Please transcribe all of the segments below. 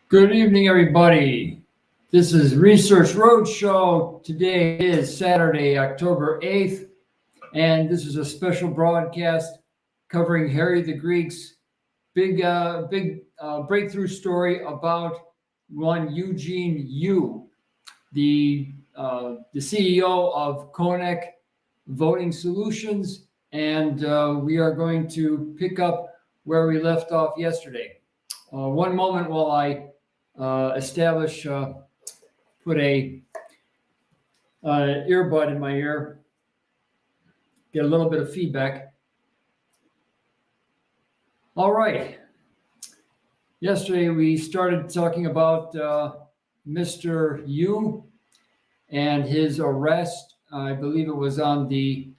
Good evening, everybody. This is Research Roadshow. Today is Saturday, October 8th, and this is a special broadcast covering Harry the Greek's big breakthrough story about one Eugene Yu, the CEO of Konnech Voting Solutions, and we are going to pick up where we left off yesterday. One moment while I put a earbud in my ear, get a little bit of feedback. All right. Yesterday we started talking about Mr. Yu and his arrest. I believe it was on the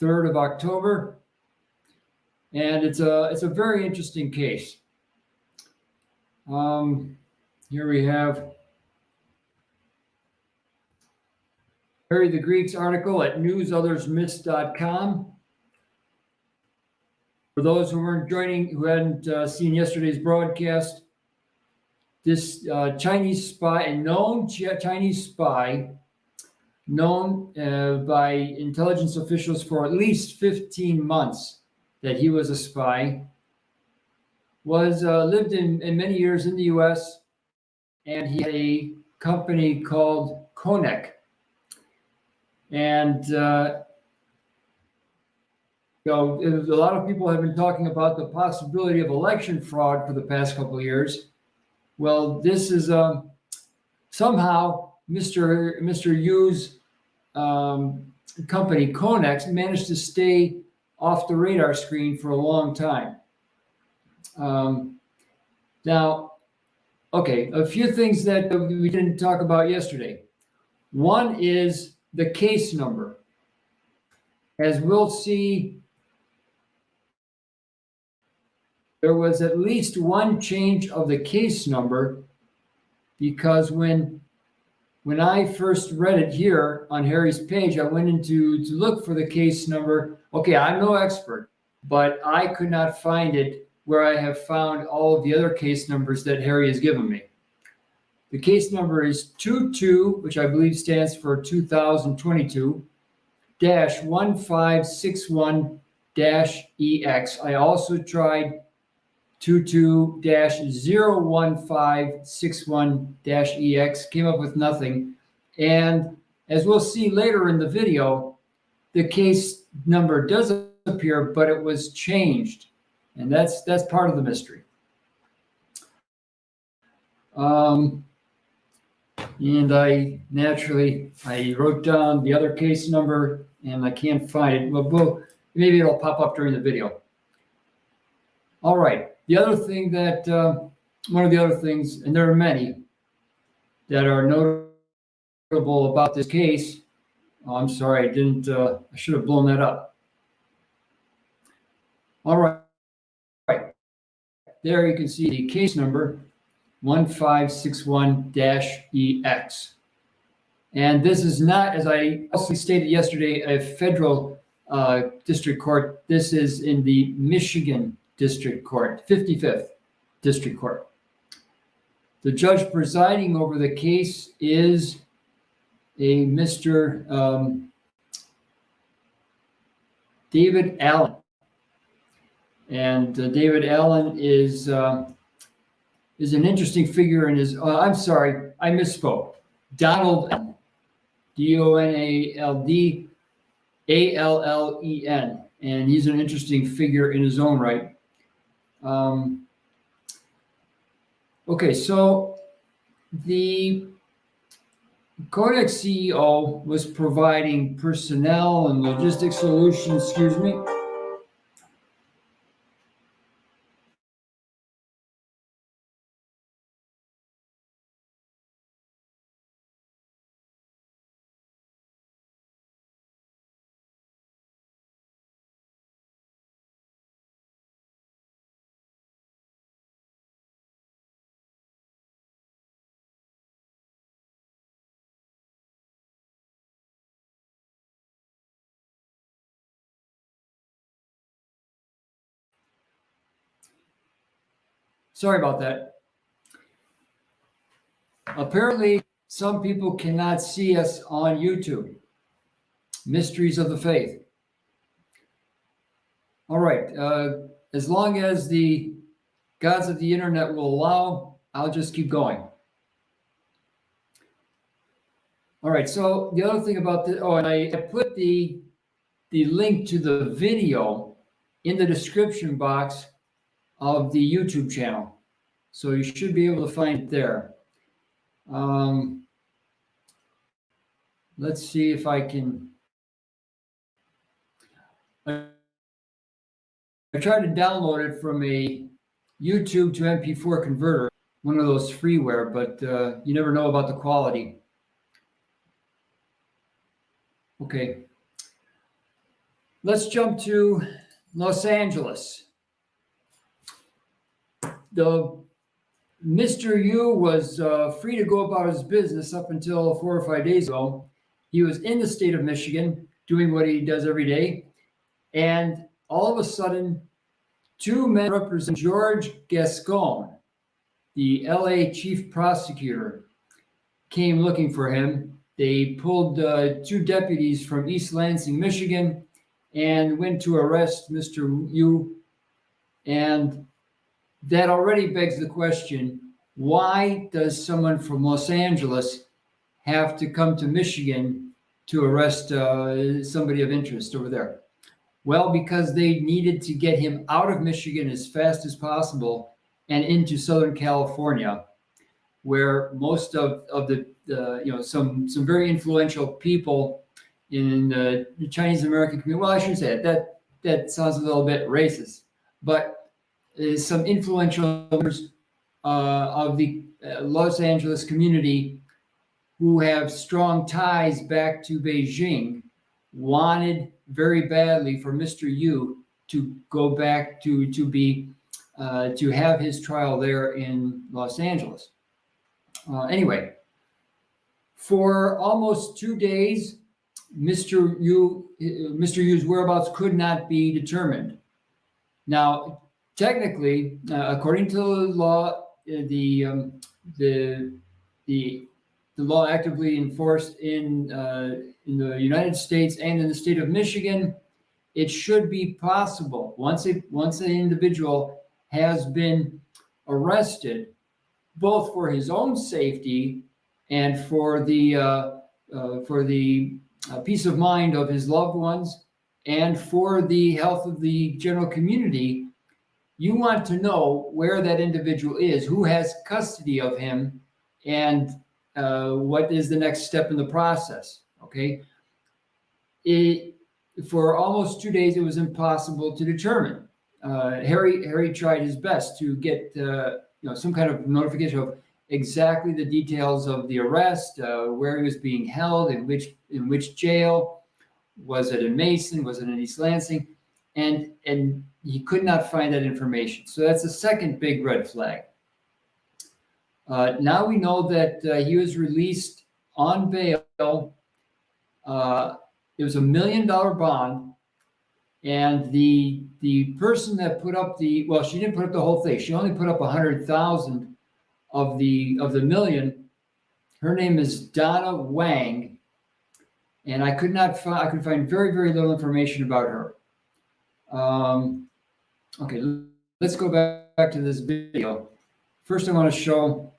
3rd of October, and it's a very interesting case. Here we have Harry the Greek's article at newsothersmiss.com. For those who weren't joining, who hadn't seen yesterday's broadcast, this Chinese spy, a known Chinese spy, known by intelligence officials for at least 15 months that he was a spy, was lived in many years in the U.S., and he had a company called Konnech. And a lot of people have been talking about the possibility of election fraud for the past couple of years. Well, this is somehow Mr. Yu's company, Konnech, managed to stay off the radar screen for a long time. Now, okay, a few things that we didn't talk about yesterday. One is the case number. As we'll see, there was at least one change of the case number, because when I first read it here on Harry's page, I went into to look for the case number. Okay, I'm no expert, but I could not find it where I have found all of the other case numbers that Harry has given me. The case number is 22, which I believe stands for 2022-1561-EX. I also tried 22-01561-EX, came up with nothing. And as we'll see later in the video, the case number does appear, but it was changed. And that's part of the mystery. And I wrote down the other case number, and I can't find it. Well, maybe it'll pop up during the video. All right. The other thing that, one of the other things, and there are many that are notable about this case. Oh, I'm sorry, I should have blown that up. All right. There you can see the case number 1561-EX. And this is not, as I also stated yesterday, a federal district court. This is in the Michigan District Court, 55th District Court. The judge presiding over the case is a Mr. David Allen. And David Allen is an interesting figure in his, I'm sorry, I misspoke. Donald Allen, Donald Allen, and he's an interesting figure in his own right. Okay, so the Konnech CEO was providing personnel and logistics solutions, excuse me. Sorry about that. Apparently, some people cannot see us on YouTube. Mysteries of the faith. All right. As long as the gods of the internet will allow, I'll just keep going. All right. So the other thing about this, and I put the link to the video in the description box of the YouTube channel. So you should be able to find it there. Let's see if I can. I tried to download it from a YouTube to MP4 converter, one of those freeware, but you never know about the quality. Okay. Let's jump to Los Angeles. Mr. Yu was free to go about his business up until 4 or 5 days ago. He was in the state of Michigan doing what he does every day. And all of a sudden, two men represent George Gascon, the LA chief prosecutor, came looking for him. They pulled two deputies from East Lansing, Michigan, and went to arrest Mr. Yu. And that already begs the question, why does someone from Los Angeles have to come to Michigan to arrest somebody of interest over there? Well, because they needed to get him out of Michigan as fast as possible and into Southern California, where most of the some very influential people in the Chinese American community. Well, I shouldn't say it. That sounds a little bit racist, but some influential members of the Los Angeles community who have strong ties back to Beijing wanted very badly for Mr. Yu to go back to have his trial there in Los Angeles. Anyway, for almost 2 days, Mr. Yu's whereabouts could not be determined. Now, technically, according to the law, the law actively enforced in the United States and in the state of Michigan, it should be possible once an individual has been arrested, both for his own safety and for the peace of mind of his loved ones and for the health of the general community. You want to know where that individual is, who has custody of him, and what is the next step in the process. Okay. For almost 2 days, it was impossible to determine. Harry tried his best to get some kind of notification of exactly the details of the arrest, where he was being held, in which jail. Was it in Mason? Was it in East Lansing? And he could not find that information. So that's the second big red flag. Now we know that he was released on bail. It was $1 million bond, and the person that put up she didn't put up the whole thing. She only put up 100,000 of the million. Her name is Donna Wang, and I could find very, very little information about her. Okay, let's go back to this video. First, I want to show.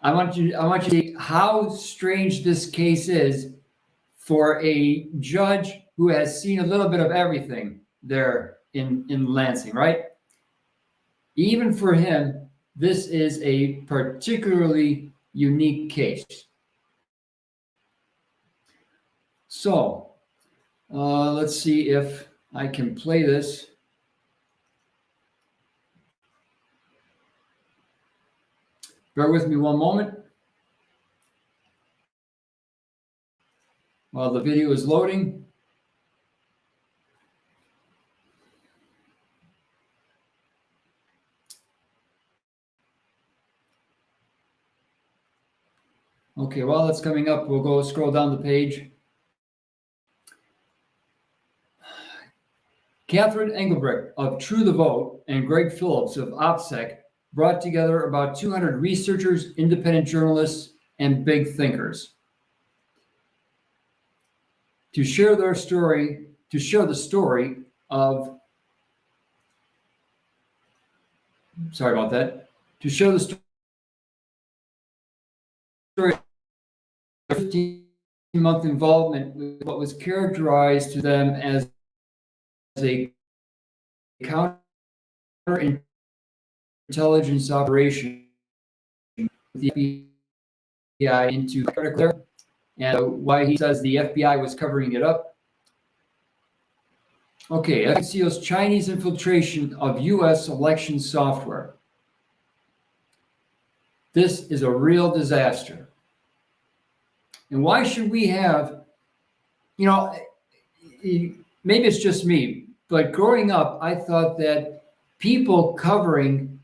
I want you to see how strange this case is for a judge who has seen a little bit of everything there in Lansing, right? Even for him, this is a particularly unique case. So let's see if I can play this. Bear with me one moment while the video is loading. Okay, while it's coming up, we'll go scroll down the page. Catherine Engelbrecht of True the Vote and Greg Phillips of OPSEC brought together about 200 researchers, independent journalists, and big thinkers to share their story, to share the story of, sorry about that, to share the story of 15-month involvement with what was characterized to them as a counterintelligence operation with the FBI into critical, and why he says the FBI was covering it up. Okay, FCO's Chinese infiltration of U.S. election software. This is a real disaster. And why should we have, you know, maybe it's just me, but growing up, I thought that people covering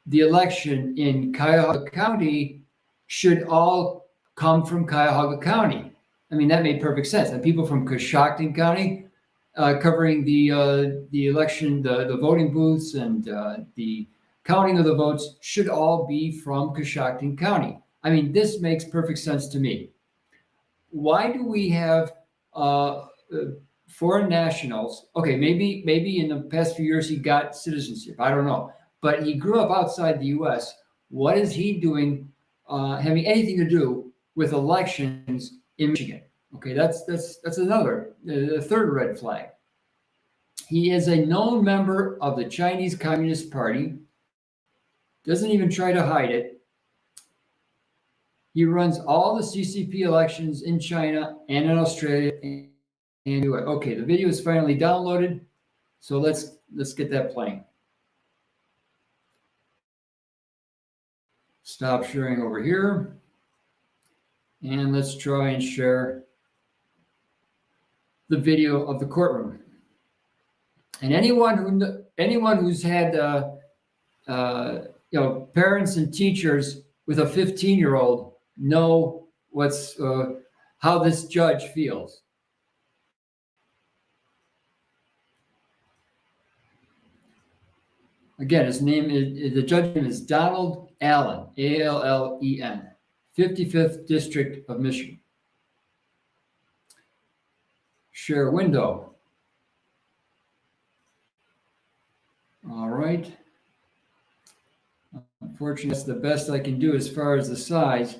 the election in Cuyahoga County should all come from Cuyahoga County. I mean, that made perfect sense. And people from Coshocton County covering the election, the voting booths, and the counting of the votes should all be from Coshocton County. I mean, this makes perfect sense to me. Why do we have foreign nationals? Okay, maybe in the past few years he got citizenship. I don't know, but he grew up outside the U.S. What is he doing, having anything to do with elections in Michigan? Okay, that's another, the third red flag. He is a known member of the Chinese Communist Party. Doesn't even try to hide it. He runs all the CCP elections in China and in Australia and US. Okay, the video is finally downloaded, so let's get that playing. Stop sharing over here, and let's try and share the video of the courtroom. And anyone who's had parents and teachers with a 15-year-old know how this judge feels. Again, the judge's name is Donald Allen, Allen, 55th District of Michigan. Share window. All right. Unfortunately, that's the best I can do as far as the size.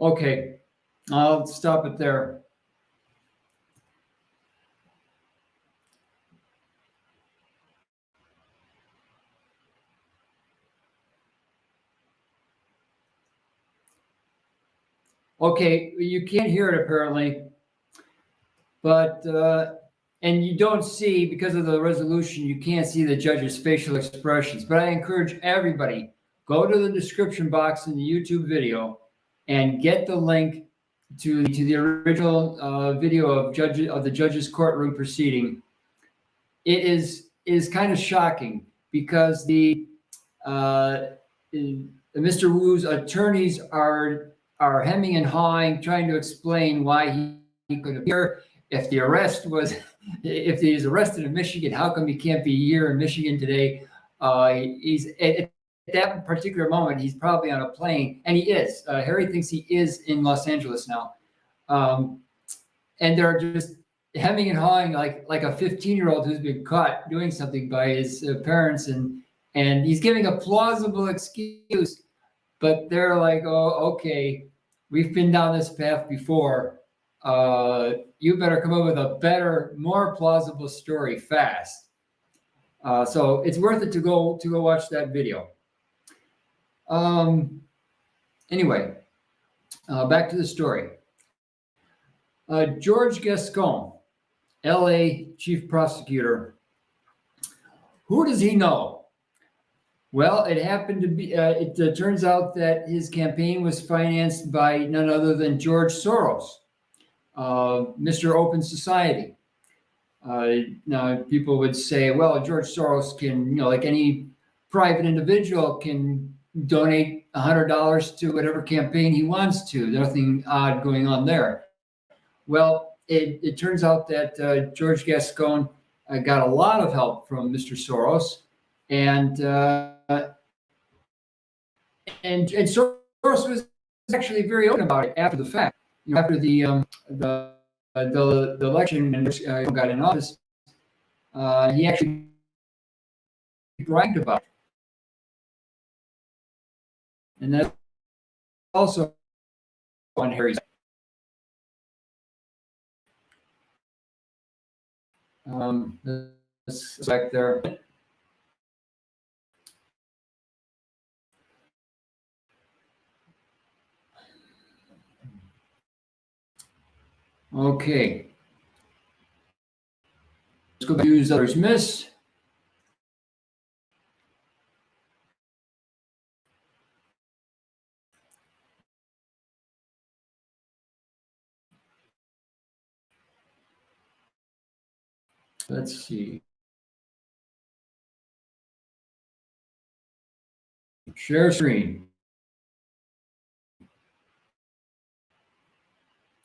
Okay, I'll stop it there. Okay, you can't hear it apparently, but and you don't see, because of the resolution, you can't see the judge's facial expressions. But I encourage everybody, go to the description box in the YouTube video and get the link to the original video of the judge's courtroom proceeding. It is kind of shocking because Mr. Wu's attorneys are hemming and hawing, trying to explain why he could appear. if the arrest was, if he's arrested in Michigan, how come he can't be here in Michigan today? He's at that particular moment, he's probably on a plane, and he is. Harry thinks he is in Los Angeles now, and they're just hemming and hawing like a 15-year-old who's been caught doing something by his parents, and he's giving a plausible excuse, but they're like, oh, okay, we've been down this path before. You better come up with a better, more plausible story fast. So it's worth it to go watch that video. Anyway, back to the story. George Gascon, LA chief prosecutor. Who does he know? Well, it happened to be, it turns out that his campaign was financed by none other than George Soros, Mr. Open Society. Now, people would say, well, George Soros can, like any private individual, can donate $100 to whatever campaign he wants to. Nothing odd going on there. Well, it turns out that George Gascon got a lot of help from Mr. Soros, and Soros was actually very open about it after the fact. After the election and got in office, he actually bragged about it, and that's also on Harry's. This back there. Okay. Let's go use others miss. Let's see. Share screen.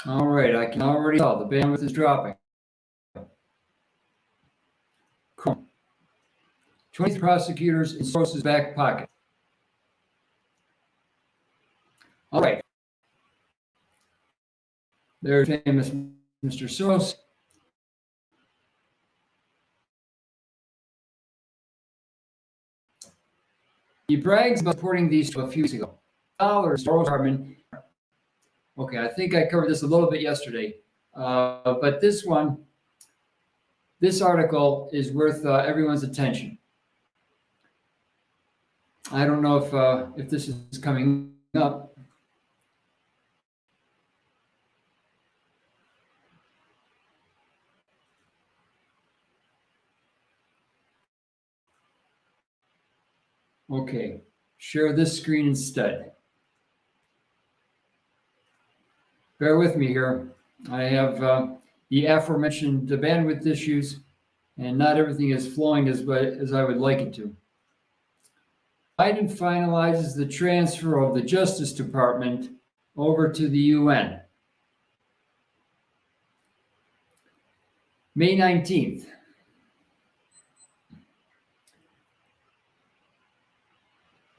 All right, I can already tell the bandwidth is dropping. Cool. 20 prosecutors in Soros's back pocket. All right. There's famous Mr. Soros. He brags about supporting these a few weeks ago. Soros Hartman. Okay, I think I covered this a little bit yesterday, but this article is worth everyone's attention. I don't know if this is coming up. Okay, share this screen instead. Bear with me here. I have the aforementioned bandwidth issues, and not everything is flowing as I would like it to. Biden finalizes the transfer of the Justice Department over to the UN. May 19th.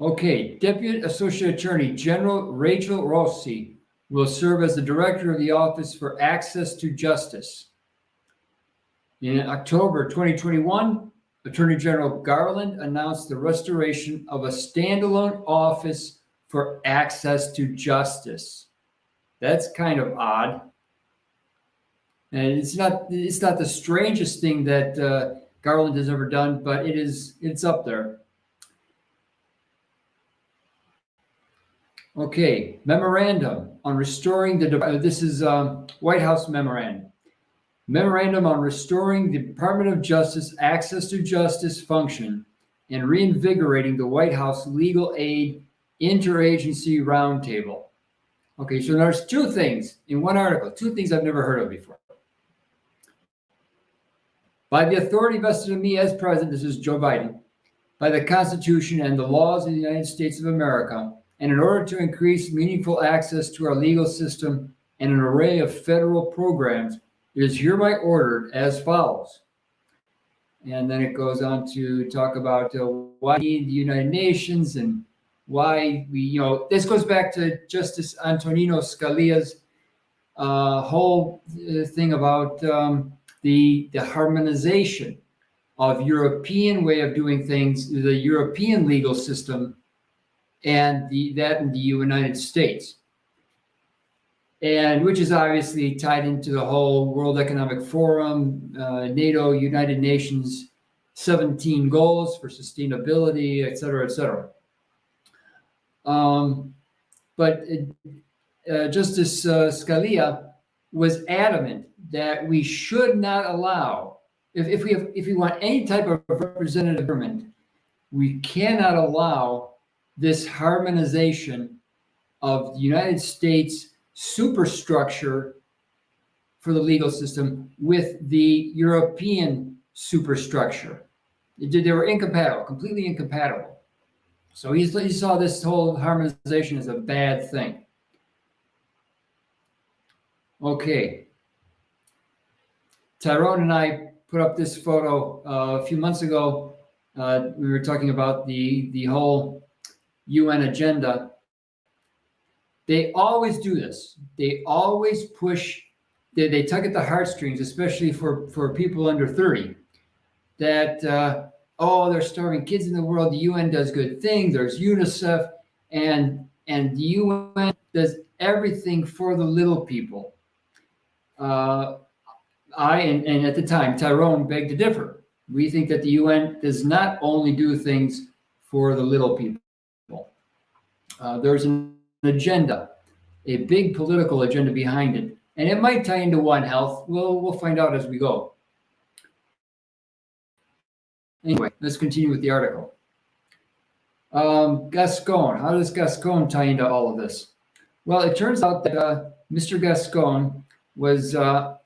Okay, Deputy Associate Attorney General Rachel Rossi will serve as the director of the Office for Access to Justice. In October 2021, Attorney General Garland announced the restoration of a standalone office for access to justice. That's kind of odd. And it's not the strangest thing that Garland has ever done, but it's up there. Okay, memorandum on restoring this is White House memorandum. Memorandum on restoring the Department of Justice access to justice function and reinvigorating the White House legal aid interagency roundtable. Okay, so there's two things in one article, two things I've never heard of before. By the authority vested in me as president, this is Joe Biden, by the Constitution and the laws of the United States of America, and in order to increase meaningful access to our legal system and an array of federal programs, is hereby ordered as follows. And then it goes on to talk about why we need the United Nations and why we, this goes back to Justice Antonino Scalia's whole thing about the harmonization of European way of doing things, the European legal system, and that in the United States. And which is obviously tied into the whole World Economic Forum, NATO, United Nations, 17 goals for sustainability, et cetera, et cetera. But Justice Scalia was adamant that we should not allow, if we want any type of representative government, we cannot allow this harmonization of the United States superstructure for the legal system with the European superstructure. They were incompatible, completely incompatible. So he saw this whole harmonization as a bad thing. Okay. Tyrone and I put up this photo a few months ago. We were talking about the whole UN agenda. They always do this. They always push, they tug at the heartstrings, especially for people under 30, that, there's starving kids in the world. The UN does good things. There's UNICEF, and the UN does everything for the little people. And at the time, Tyrone begged to differ. We think that the UN does not only do things for the little people. There's an agenda, a big political agenda behind it, and it might tie into One Health. We'll find out as we go. Anyway, let's continue with the article. Gascon, how does Gascon tie into all of this? Well, it turns out that Mr. Gascon was how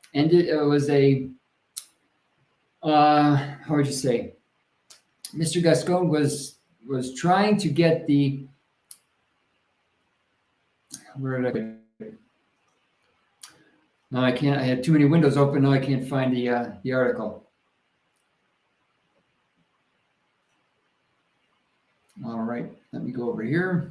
would you say? Mr. Gascon was trying to get the, where did I go? No, I can't. I had too many windows open. Now I can't find the article. All right, let me go over here.